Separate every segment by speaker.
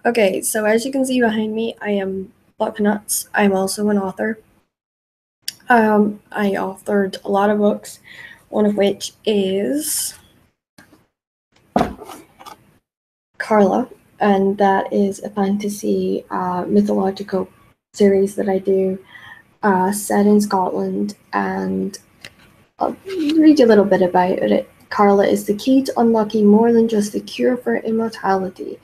Speaker 1: Okay, so as you can see behind me, I am Bucknuts. I'm also an author. I authored a lot of books, one of which is Carla, and that is a fantasy mythological series that I do set in Scotland, and I'll read you a little bit about it. Carla is the key to unlocking more than just the cure for immortality.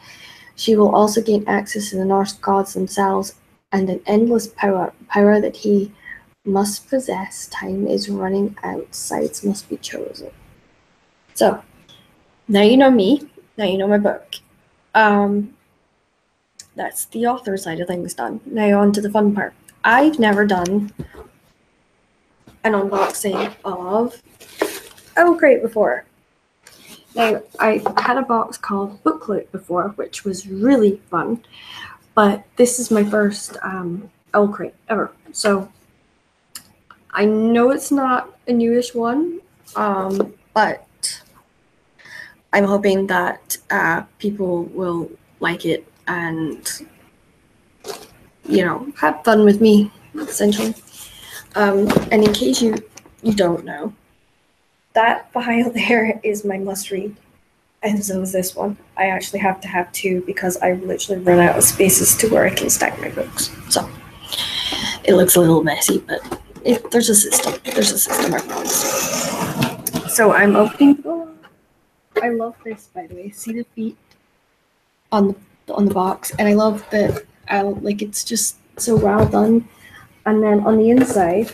Speaker 1: She will also gain access to the Norse gods themselves and an endless power that he must possess. Time is running out. Sides must be chosen. So, now you know me. Now you know my book. That's the author side of things done. Now on to the fun part. I've never done an unboxing of OwlCrate before. Now, I had a box called Booklet before, which was really fun, but this is my first OwlCrate ever. So I know it's not a newish one, but I'm hoping that people will like it and, you know, have fun with me, essentially. And in case you don't know, that file there is my must-read, and so is this one. I actually have to have two because I literally run out of spaces to where I can stack my books. So it looks a little messy, but there's a system. There's a system, I promise. So I'm opening the book. I love this, by the way. See the feet on the box, and I love that. Like, it's just so well done. And then on the inside,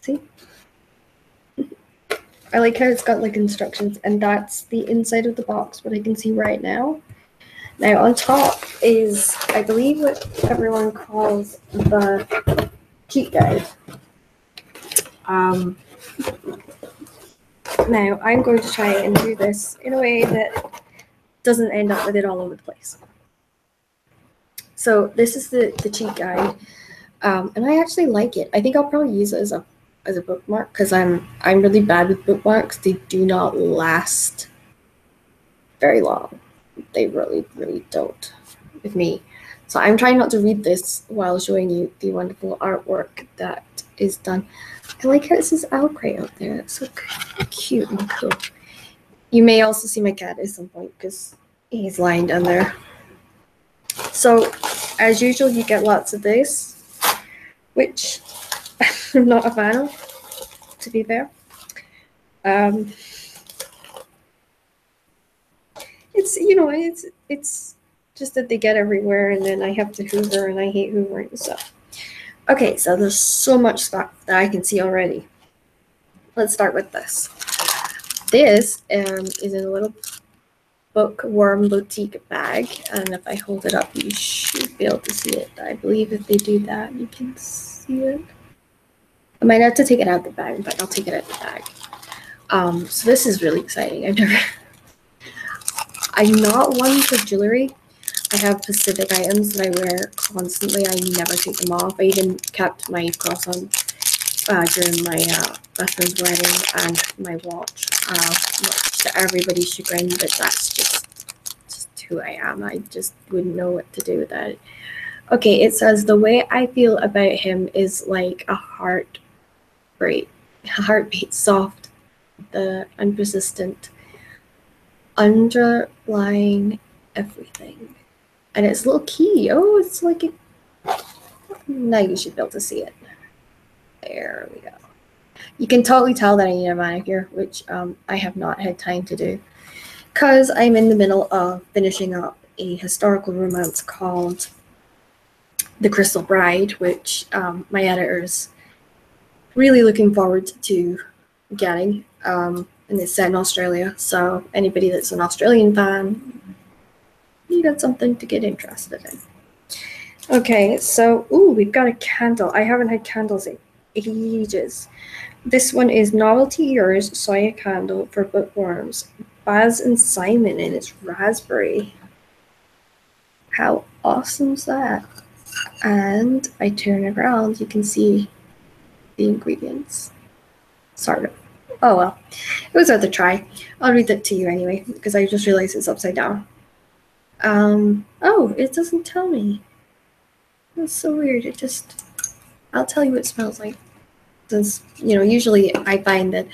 Speaker 1: see, I like how it's got like instructions, and that's the inside of the box. What I can see right now. Now on top is, I believe, what everyone calls the cheat guide. Now I'm going to try and do this in a way that doesn't end up with it all over the place. So this is the cheat guide, and I actually like it. I think I'll probably use it as a bookmark because I'm really bad with bookmarks. They do not last very long. They really don't with me. So I'm trying not to read this while showing you the wonderful artwork that is done. I like how it says OwlCrate out there. It's so cute and cool. You may also see my cat at some point because he's lying down there. So, as usual, you get lots of this, which I'm not a fan of, to be fair. It's, you know, it's just that they get everywhere, and then I have to hoover, and I hate hoovering stuff. Okay, so there's so much stuff that I can see already. Let's start with this. This is in a little bookworm boutique bag, and if I hold it up, you should be able to see it. I believe if they do that, you can see it. I might have to take it out of the bag, but I'll take it out of the bag. So this is really exciting. I'm not one for jewelry. I have specific items that I wear constantly. I never take them off. I even kept my cross on during my best friend's wedding, and my watch. Much to everybody's chagrin, but that's just who I am. I just wouldn't know what to do with that. Okay, it says the way I feel about him is like a heartbeat soft, the unpersistent, underlying everything. And it's a little key. Oh, it's like a... Now you should be able to see it. There we go. You can totally tell that I need a manicure, which I have not had time to do, because I'm in the middle of finishing up a historical romance called The Crystal Bride, which my editor's really looking forward to getting, and it's set in Australia, so anybody that's an Australian fan, you got something to get interested in. Okay, so, ooh, we've got a candle. I haven't had candles in ages. This one is Novelty Yours Soya Candle for Bookworms. Baz and Simon, and it's raspberry. How awesome is that? And I turn it around, you can see the ingredients. Sort of. Oh well, it was worth a try. I'll read it to you anyway, because I just realized it's upside down. Oh, it doesn't tell me. That's so weird. I'll tell you what it smells like. Since, usually I find that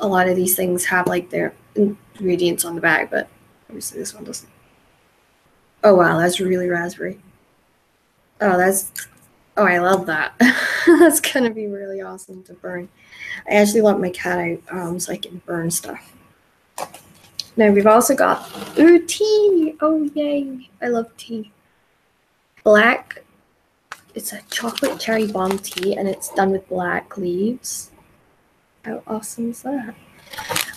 Speaker 1: a lot of these things have like their ingredients on the bag, but obviously this one doesn't. Oh wow, that's really raspberry. Oh, I love that. That's gonna be really awesome to burn. I actually let my cat out so I can burn stuff. Now we've also got tea. Oh yay, I love tea. Black. It's a chocolate cherry bomb tea, and it's done with black leaves. How awesome is that?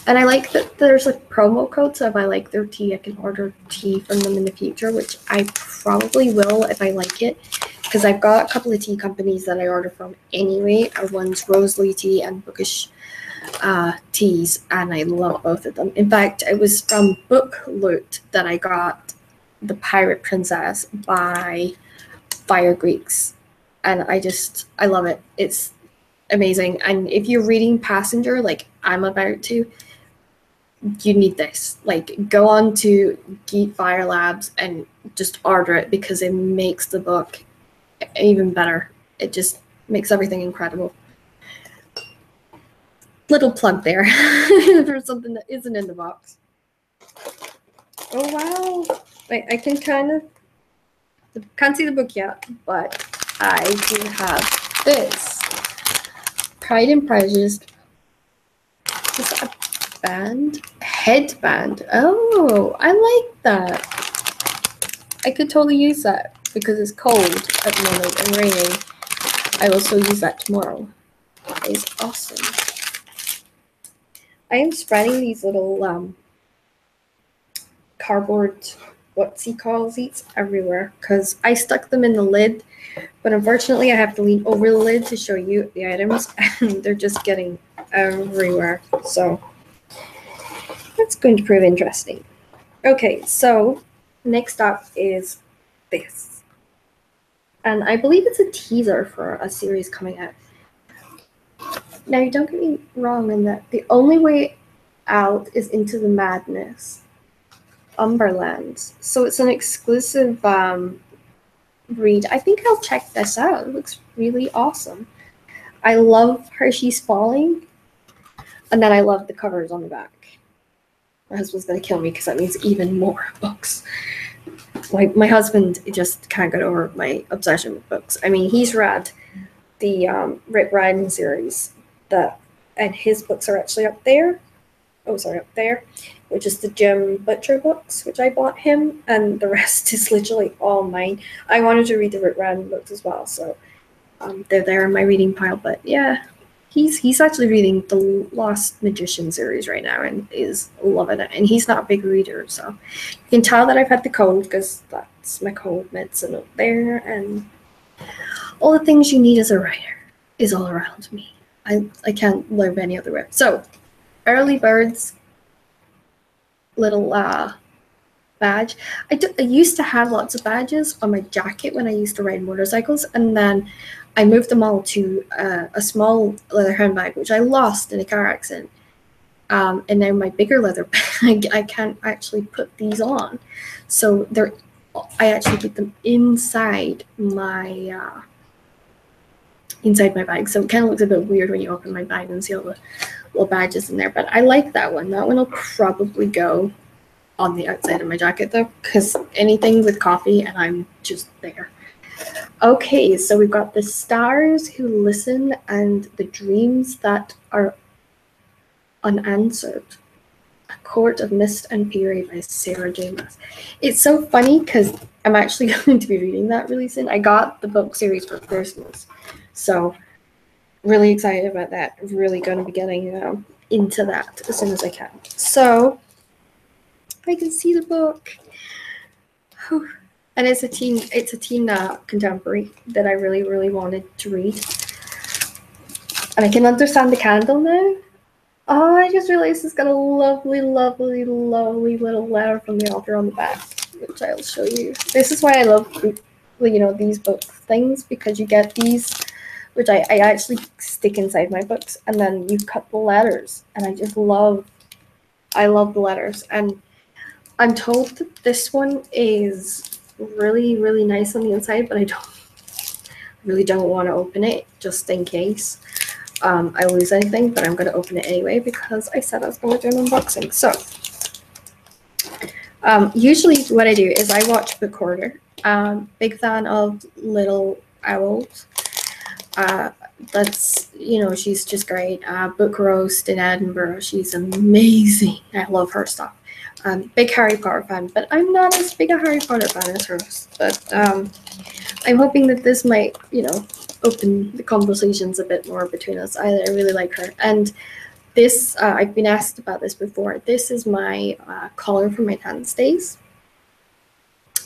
Speaker 1: And I like that there's a promo code, so if I like their tea, I can order tea from them in the future, which I probably will if I like it, because I've got a couple of tea companies that I order from anyway. One's Rosely Tea and Bookish Teas, and I love both of them. In fact, it was from Book Loot that I got The Pirate Princess by Fire Greeks, and I love it. It's amazing. And if you're reading Passenger like I'm about to, you need this. Like, go on to Geek Fire Labs and just order it, because it makes the book even better. It just makes everything incredible. Little plug there for something that isn't in the box. Oh wow. Wait, I can can't see the book yet, but I do have this Pride and Prejudice. Is that a band? Headband. Oh, I like that. I could totally use that because it's cold at the moment and raining. I will still use that tomorrow. That is awesome. I am spreading these little cardboard what's-he-calls-eats everywhere because I stuck them in the lid, but unfortunately I have to lean over the lid to show you the items, and they're just getting everywhere. So that's going to prove interesting. Okay, so next up is this. And I believe it's a teaser for a series coming out. Now, don't get me wrong in that the only way out is into the madness. Umberlands. So it's an exclusive read. I think I'll check this out. It looks really awesome. I love Hershey's Falling. And then I love the covers on the back. My husband's going to kill me because that means even more books. Like, my husband just can't get over my obsession with books. I mean, he's read the Rick Riordan series, and his books are actually up there. Oh, sorry, up there, which is the Jim Butcher books, which I bought him, and the rest is literally all mine. I wanted to read the Rick Riordan books as well, so they're there in my reading pile. But yeah, he's actually reading the Lost Magician series right now and is loving it. And he's not a big reader, so you can tell that I've had the cold because that's my cold medicine up there, and all the things you need as a writer is all around me. I can't live any other way. So, Early Birds little badge. I used to have lots of badges on my jacket when I used to ride motorcycles, and then I moved them all to a small leather handbag, which I lost in a car accident. And now my bigger leather bag, I can't actually put these on. So I actually put them inside my bag. So it kind of looks a bit weird when you open my bag and see all the little badges in there. But I like that one. That one will probably go on the outside of my jacket though, because anything with coffee and I'm just there. Okay, so we've got The Stars Who Listen and The Dreams That Are Unanswered. A Court of Mist and Fury by Sarah J. Maas. It's so funny because I'm actually going to be reading that really soon. I got the book series for Christmas, so really excited about that. Really going to be getting into that as soon as I can. So I can see the book. Whew. And it's a teen contemporary that I really, really wanted to read. And I can understand the candle now. Oh, I just realized it's got a lovely, lovely, lovely little letter from the author on the back, which I'll show you. This is why I love, these book things, because you get these which I actually stick inside my books, and then you cut the letters, and I love the letters. And I'm told that this one is really, really nice on the inside, but I really don't want to open it just in case I lose anything, but I'm going to open it anyway because I said I was going to do an unboxing. So usually what I do is I watch Book Hoarder. Big fan of Little Owls. That's, you know, she's just great. Book Roast in Edinburgh, she's amazing. I love her stuff. Big Harry Potter fan, but I'm not as big a Harry Potter fan as hers. But I'm hoping that this might, you know, open the conversations a bit more between us. I really like her. And this, I've been asked about this before. This is my collar for my dance days.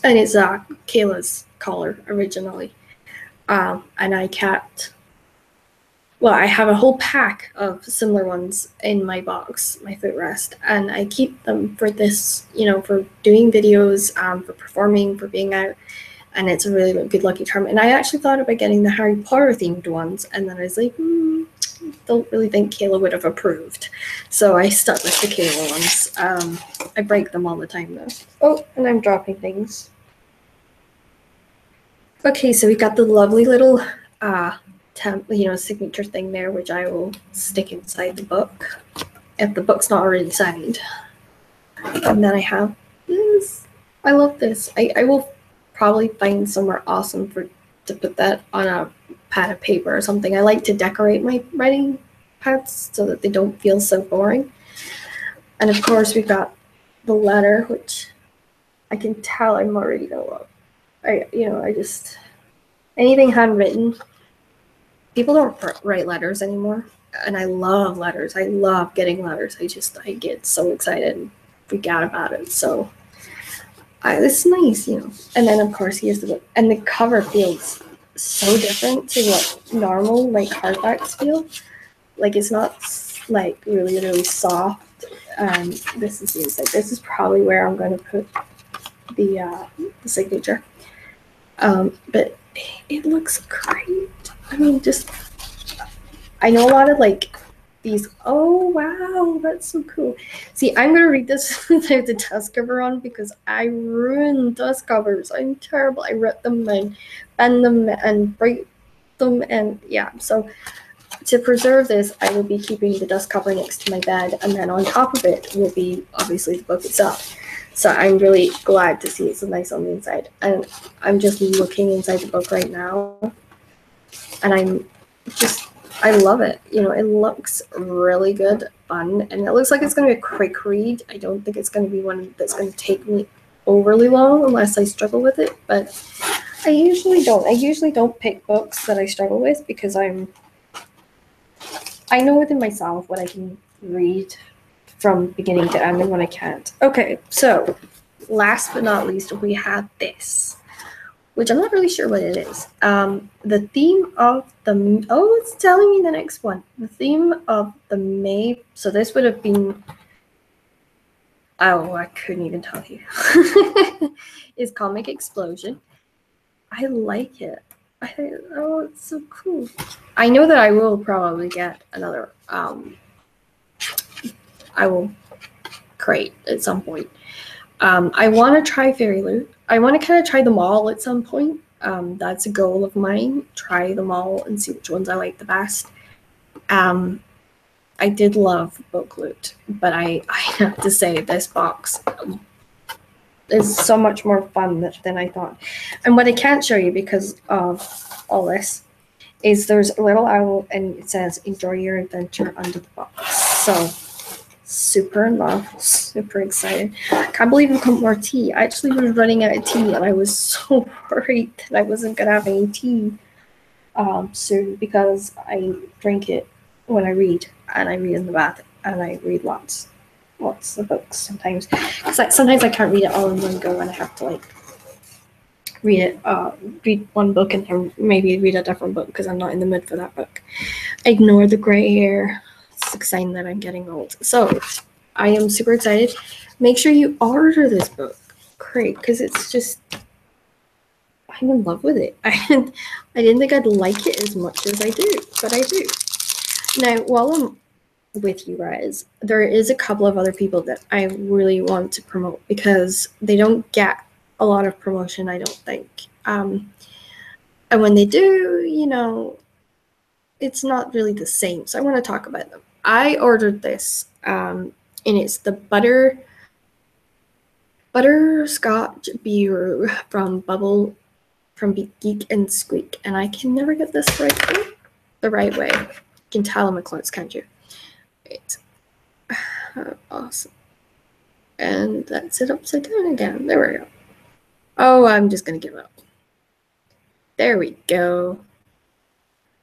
Speaker 1: And it's Kayla's collar originally. And I kept, well, I have a whole pack of similar ones in my box, my footrest, and I keep them for this, you know, for doing videos, for performing, for being out, and it's a really good lucky charm. And I actually thought about getting the Harry Potter themed ones, and then I was like, don't really think Kayla would have approved, so I stuck with the Kayla ones. I break them all the time though. Oh, and I'm dropping things. Okay, so we got the lovely little signature thing there, which I will stick inside the book if the book's not already signed. And then I have this. I love this. I will probably find somewhere awesome to put that on a pad of paper or something. I like to decorate my writing pads so that they don't feel so boring. And of course we've got the letter, which I can tell I'm already gonna love. I just, anything handwritten. People don't write letters anymore, and I love letters. I love getting letters. I get so excited and freak out about it. So it's nice, you know. And then of course here's the book, and the cover feels so different to what normal like hardbacks feel. Like it's not like really, really soft. This is the inside. This is probably where I'm going to put the signature. But it looks great. I mean, I know a lot of like these. Oh wow, that's so cool. See, I'm gonna read this without the dust cover on because I ruin dust covers. I'm terrible. I rip them and bend them and break them, and yeah. So to preserve this, I will be keeping the dust cover next to my bed, and then on top of it will be obviously the book itself. So I'm really glad to see it's so nice on the inside. And I'm just looking inside the book right now, and I love it. You know, it looks really good, fun, and it looks like it's going to be a quick read. I don't think it's going to be one that's going to take me overly long unless I struggle with it, but I usually don't. I usually don't pick books that I struggle with because I know within myself what I can read from beginning to end and what I can't. Okay, so last but not least, we have this, which I'm not really sure what it is. The theme of the, oh, it's telling me the next one. The theme of the May, so this would have been, oh, I couldn't even tell you, is Comic Explosion. I like it. Oh, it's so cool. I know that I will probably get another, I will crate at some point. I want to try Fairy Loot. I want to kind of try them all at some point. That's a goal of mine. Try them all and see which ones I like the best. I did love Book Loot, but I have to say this box is so much more fun than I thought. And what I can't show you because of all this is there's a little owl and it says enjoy your adventure under the box. So super in love, super excited. I can't believe it got more tea. I actually was running out of tea and I was so worried that I wasn't gonna have any tea soon because I drink it when I read, and I read in the bath, and I read lots of books sometimes. Sometimes I can't read it all in one go and I have to like read one book and then maybe read a different book because I'm not in the mood for that book. Ignore the gray hair. It's a sign that I'm getting old. So I am super excited. Make sure you order this book, great, because it's just I'm in love with it. I didn't think I'd like it as much as I do, but I do. Now, while I'm with you guys, there is a couple of other people that I really want to promote because they don't get a lot of promotion, I don't think. And when they do, you know, it's not really the same. So I want to talk about them. I ordered this, and it's the butterscotch bureau from Geek and Squeak, and I can never get this the right way. You can tell I'm a klutz, can't you? It's awesome. And that's it upside down again. There we go. Oh, I'm just gonna give up. There we go.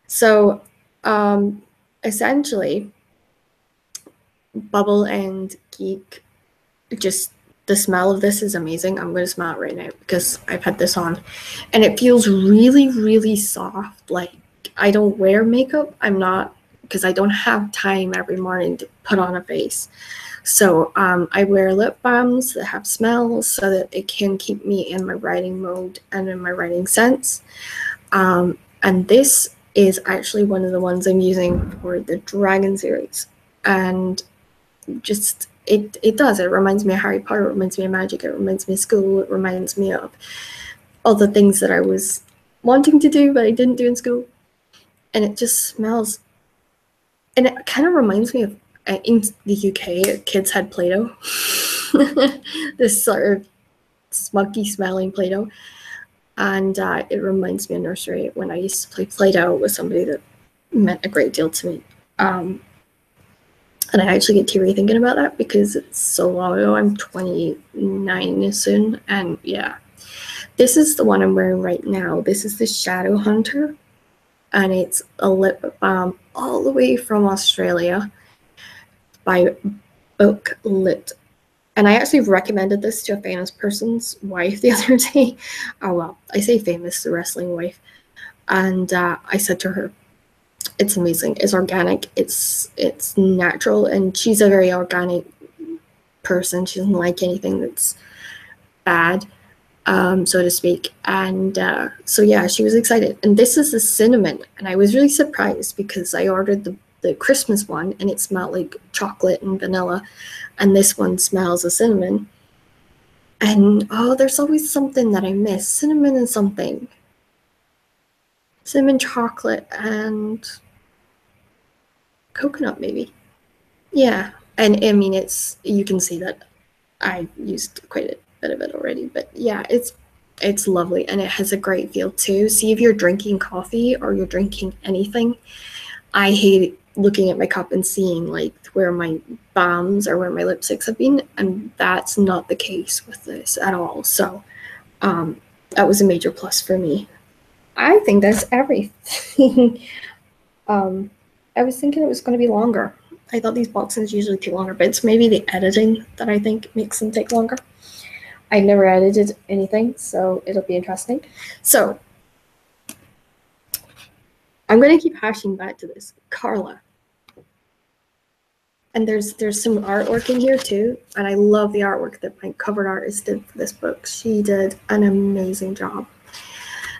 Speaker 1: So, essentially, Bubble and Geek, just the smell of this is amazing. I'm gonna smell it right now because I've had this on, and it feels really, really soft. Like I don't wear makeup. I'm not, because I don't have time every morning to put on a face. So I wear lip balms that have smells so that it can keep me in my writing mode and in my writing sense. And this is actually one of the ones I'm using for the Dragon series. And just, it does. It reminds me of Harry Potter. It reminds me of magic. It reminds me of school. It reminds me of all the things that I was wanting to do but I didn't do in school. And it just smells, and it kind of reminds me of, in the UK, kids had Play-Doh. This sort of smoky smelling Play-Doh. And it reminds me of nursery when I used to play Play-Doh with somebody that meant a great deal to me. And I actually get teary thinking about that because it's so long ago. I'm 29 soon. And yeah, this is the one I'm wearing right now. This is the Shadow Hunter. And it's a lip balm all the way from Australia by Book Lit. And I actually recommended this to a famous person's wife the other day. Oh, well, I say famous, the wrestling wife. And I said to her, it's amazing. It's organic. It's natural. And she's a very organic person. She doesn't like anything that's bad, so to speak. And so, yeah, she was excited. And this is the cinnamon. And I was really surprised because I ordered the Christmas one and it smelled like chocolate and vanilla. And this one smells of cinnamon. And, oh, there's always something that I miss. Cinnamon and something. Cinnamon, chocolate, and coconut, maybe. Yeah. And, I mean, you can see that I used quite a bit of it already. But, yeah, it's lovely. And it has a great feel, too. See, if you're drinking coffee or you're drinking anything, I hate looking at my cup and seeing like where my balms or where my lipsticks have been, and that's not the case with this at all. So that was a major plus for me. I think that's everything. I was thinking it was going to be longer. I thought these boxes usually take longer, but it's maybe the editing that I think makes them take longer. I never edited anything, so it'll be interesting. So I'm going to keep hashing back to this. Carla. And there's some artwork in here too, and I love the artwork that my cover artist did for this book. She did an amazing job.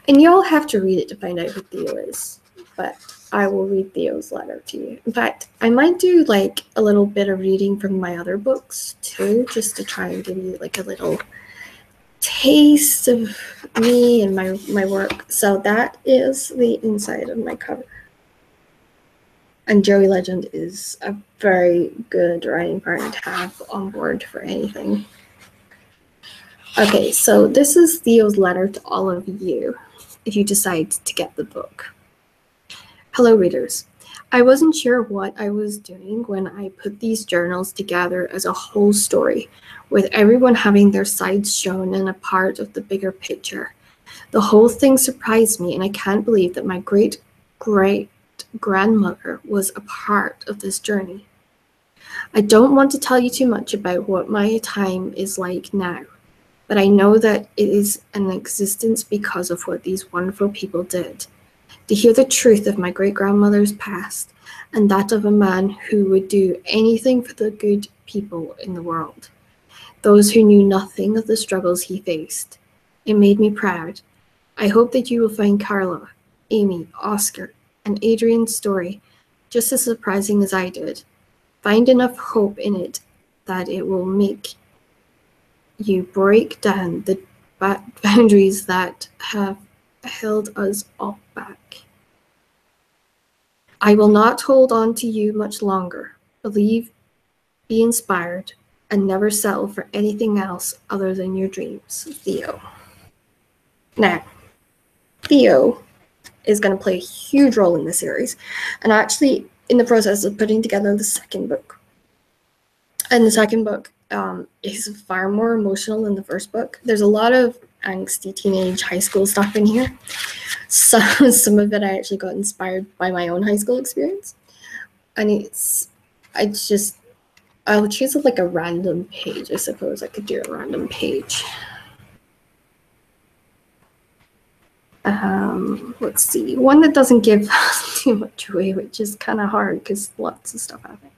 Speaker 1: And y'all have to read it to find out who Theo is, but I will read Theo's letter to you. In fact, I might do like a little bit of reading from my other books too, just to try and give you like a little taste of me and my work. So that is the inside of my cover. And Joey Legend is a very good writing partner to have on board for anything. Okay, so this is Theo's letter to all of you, if you decide to get the book. Hello, readers. I wasn't sure what I was doing when I put these journals together as a whole story, with everyone having their sides shown and a part of the bigger picture. The whole thing surprised me, and I can't believe that my great-grandmother was a part of this journey. I don't want to tell you too much about what my time is like now, but I know that it is an existence because of what these wonderful people did. To hear the truth of my great-grandmother's past, and that of a man who would do anything for the good people in the world, those who knew nothing of the struggles he faced. It made me proud, I hope that you will find Carla, Amy, Oscar, and Adrian's story just as surprising as I did. Find enough hope in it that it will make you break down the boundaries that have held us all back. I will not hold on to you much longer. Believe, be inspired, and never settle for anything else other than your dreams. Theo. Now, Theo is going to play a huge role in the series, and actually in the process of putting together the second book. And the second book is far more emotional than the first book. There's a lot of angsty teenage high school stuff in here. So some of it I actually got inspired by my own high school experience. And I'll choose like a random page. I suppose I could do a random page. Let's see, one that doesn't give too much away, which is kind of hard because lots of stuff happened.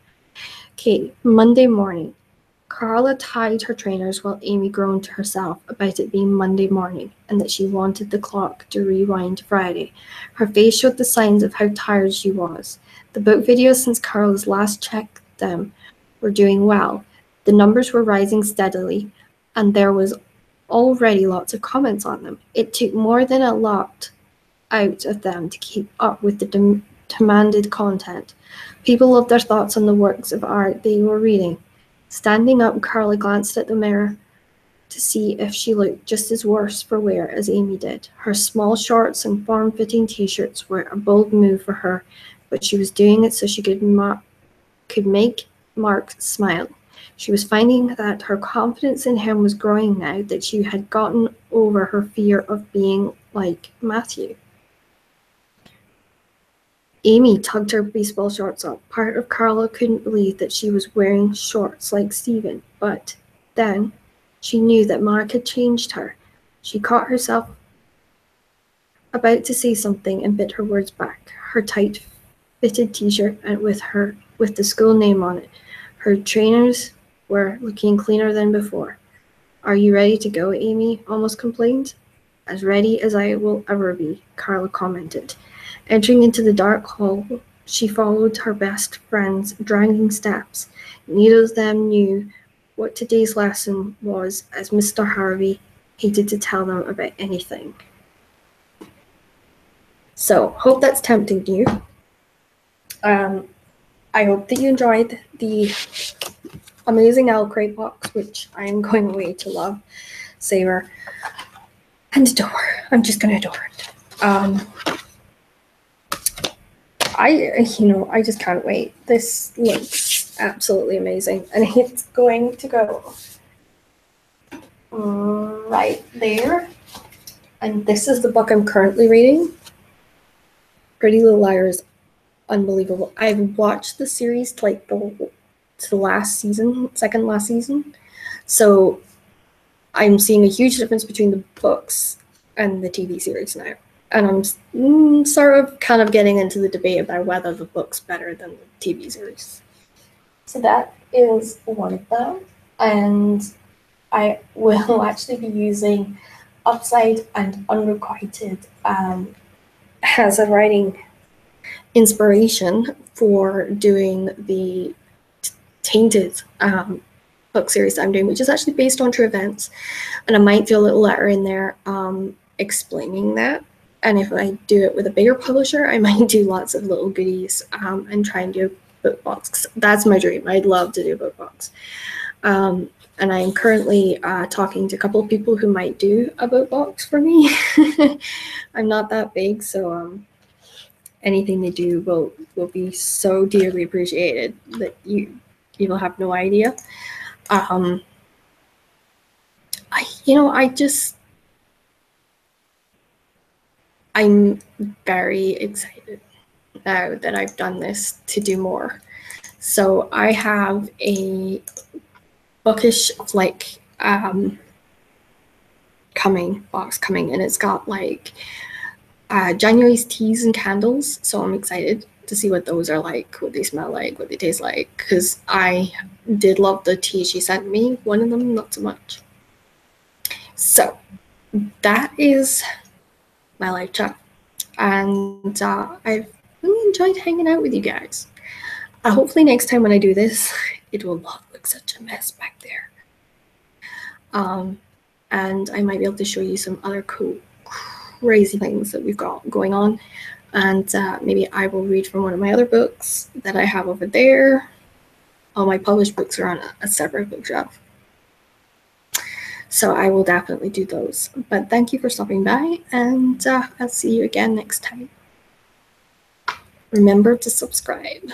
Speaker 1: Okay, Monday morning. Carla tied her trainers while Amy groaned to herself about it being Monday morning and that she wanted the clock to rewind to Friday. Her face showed the signs of how tired she was. The book videos since Carla's last checked them were doing well. The numbers were rising steadily, and there was already lots of comments on them. It took more than a lot out of them to keep up with the demanded content. People loved their thoughts on the works of art they were reading. Standing up, Carla glanced at the mirror to see if she looked just as worse for wear as Amy did. Her small shorts and form-fitting t-shirts were a bold move for her, but she was doing it so she could make Mark smile. She was finding that her confidence in him was growing now that she had gotten over her fear of being like Matthew. Amy tugged her baseball shorts up. Part of Carla couldn't believe that she was wearing shorts like Stephen, but then she knew that Mark had changed her. She caught herself about to say something and bit her words back. Her tight-fitted t-shirt with the school name on it. Her trainers were looking cleaner than before. "Are you ready to go?" Amy almost complained. "As ready as I will ever be," Carla commented. Entering into the dark hall, she followed her best friend's dragging steps. Neither of them knew what today's lesson was, as Mr. Harvey hated to tell them about anything. So, hope that's tempting you. I hope that you enjoyed the amazing OwlCrate box, which I am going away to love, savor, and adore. I'm just going to adore it. I just can't wait. This looks absolutely amazing, and it's going to go right there. And this is the book I'm currently reading. Pretty Little Liars, unbelievable. I've watched the series to like the last season, second last season, so I'm seeing a huge difference between the books and the TV series now. And I'm sort of kind of getting into the debate about whether the book's better than the TV series. So that is one of them. And I will actually be using Upside and Unrequited as a writing inspiration for doing the Tainted book series I'm doing, which is actually based on true events. And I might do a little letter in there explaining that. And if I do it with a bigger publisher, I might do lots of little goodies and try and do a book box. That's my dream. I'd love to do a book box. And I'm currently talking to a couple of people who might do a book box for me. I'm not that big, so anything they do will be so dearly appreciated that you will have no idea. I'm very excited now that I've done this to do more. So I have a bookish like box coming, and it's got like January's teas and candles. So I'm excited to see what those are like, what they smell like, what they taste like, because I did love the tea she sent me. One of them, not so much. So that is my live chat. And I've really enjoyed hanging out with you guys. Hopefully next time when I do this, it will not look such a mess back there. And I might be able to show you some other cool, crazy things that we've got going on. And maybe I will read from one of my other books that I have over there. All my published books are on a separate bookshelf. So I will definitely do those. But thank you for stopping by, and I'll see you again next time. Remember to subscribe.